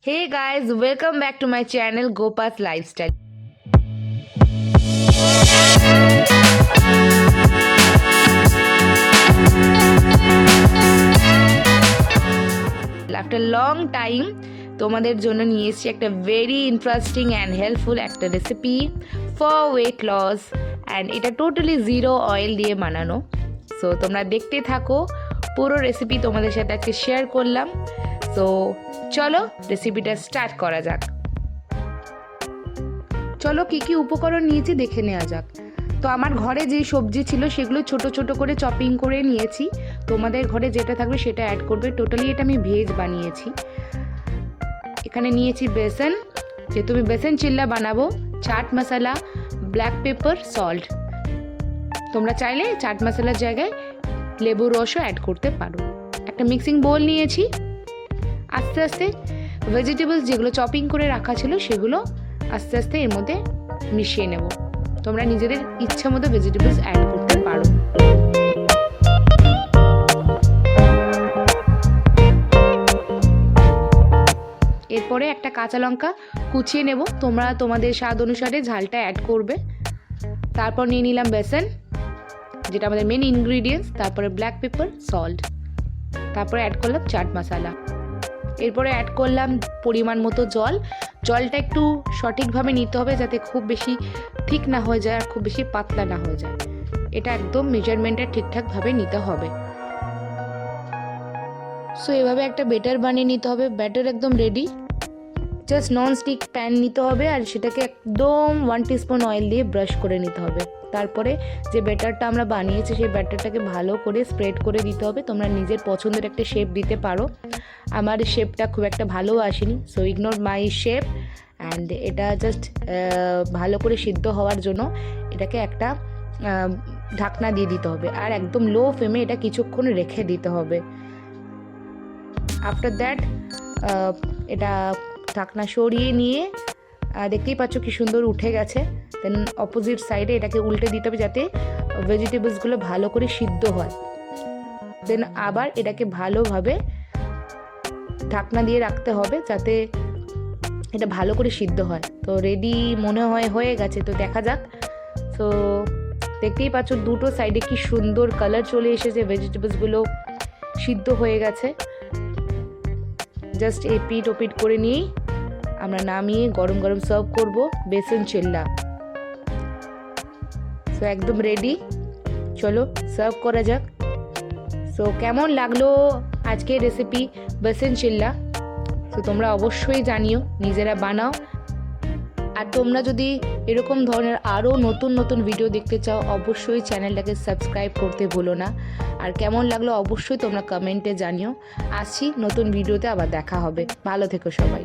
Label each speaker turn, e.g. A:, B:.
A: Hey guys, welcome back to my channel Gopazz Lifestyle. After a long time তোমাদের জন্য নিয়ে এসেছি একটা ভেরি ইন্টারেস্টিং অ্যান্ড হেল্পফুল একটা recipe for weight loss and এটা totally zero oil দিয়ে বানানো। সো তোমরা দেখতে থাকো, পুরো রেসিপি তোমাদের সাথে আজকে শেয়ার করলাম। সো চলো রেসিপিটা স্টার্ট করা যাক। চলো কী কী উপকরণ নিয়েছি দেখে নেওয়া যাক। তো আমার ঘরে যেই সবজি ছিল সেগুলো ছোট ছোট করে চপিং করে নিয়েছি। তোমাদের ঘরে যেটা থাকবে সেটা অ্যাড করবে। টোটালি এটা আমি ভেজ বানিয়েছি। এখানে নিয়েছি বেসন, যে তুমি বেসন চিল্লা বানাবো, chaat masala, black pepper, salt. তোমরা চাইলে চাট মশলার জায়গায় লেবুর রসও অ্যাড করতে পারো। একটা মিক্সিং বোল নিয়েছি। আস্তে আস্তে ভেজিটেবলস যেগুলো চপিং করে রাখা ছিল সেগুলো আস্তে আস্তে এর মধ্যে মিশিয়ে নেব। তোমরা নিজেদের ইচ্ছা মতো ভেজিটেবলস অ্যাড করতে পারো। এরপরে একটা কাঁচা লঙ্কা কুচিয়ে নেব। তোমরা তোমাদের স্বাদ অনুসারে ঝালটা অ্যাড করবে। তারপর নিয়ে নিলাম বেসন, যেটা আমাদের মেন ইনগ্রিডিয়েন্টস। তারপরে ব্ল্যাক পেপার, সল্ট। তারপরে অ্যাড করলাম চাট মশলা। এরপরে অ্যাড করলাম পরিমাণ মতো জল। জলটা একটু সঠিকভাবে নিতে হবে, যাতে খুব বেশি ঠিক না হয়ে যায় আর খুব বেশি পাতলা না হয়ে যায়। এটা একদম মেজারমেন্টে ঠিকঠাকভাবে নিতে হবে। সো এভাবে একটা ব্যাটার বানিয়ে নিতে হবে। ব্যাটার একদম ready. Just non stick pan নিতে হবে আর সেটাকে একদম 1 টিস্পুন অয়েল দিয়ে ব্রাশ করে নিতে হবে। তারপরে যে ব্যাটারটা আমরা বানিয়েছি সেই ব্যাটারটাকে ভালো করে স্প্রেড করে দিতে হবে। তোমরা নিজের পছন্দের একটা শেপ দিতে পারো। আমার শেপটা খুব একটা ভালো আসেনি, so ignore my shape. And এটা জাস্ট ভালো করে সিদ্ধ হওয়ার জন্য এটাকে একটা ঢাকনা দিয়ে দিতে হবে আর একদম লো ফ্লেমে এটা কিছুক্ষণ রেখে দিতে হবে। আফটার দ্যাট এটা ঢাকনা সরিয়ে নিয়ে দেখতেই পাচ্ছ কি সুন্দর উঠে গেছে। দেন অপোজিট সাইডে এটাকে উল্টে দিতে হবে যাতে ভেজিটেবলসগুলো ভালো করে সিদ্ধ হয়। দেন আবার এটাকে ভালোভাবে ঢাকনা দিয়ে রাখতে হবে যাতে এটা ভালো করে সিদ্ধ হয়। তো রেডি মনে হয় হয়ে গেছে, তো দেখা যাক। তো দেখতেই পাচ্ছ দুটো সাইডে কি সুন্দর কালার চলে এসেছে, ভেজিটেবলসগুলো সিদ্ধ হয়ে গেছে। জাস্ট এপিট ওপিট করে নিয়েই আমরা নামিয়ে গরম গরম সার্ভ করব বেসন চিল্লা। সো একদম রেডি, চলো সার্ভ করা যাক। সো কেমন লাগলো আজকের রেসিপি বেসন চিল্লা? সো তোমরা অবশ্যই জানিও, নিজেরা বানাও। আর তোমরা যদি এরকম ধরনের আরও নতুন নতুন ভিডিও দেখতে চাও অবশ্যই চ্যানেলটাকে সাবস্ক্রাইব করতে ভুলো না। আর কেমন লাগলো অবশ্যই তোমরা কমেন্টে জানিও। আসছি নতুন ভিডিওতে, আবার দেখা হবে। ভালো থেকো সবাই।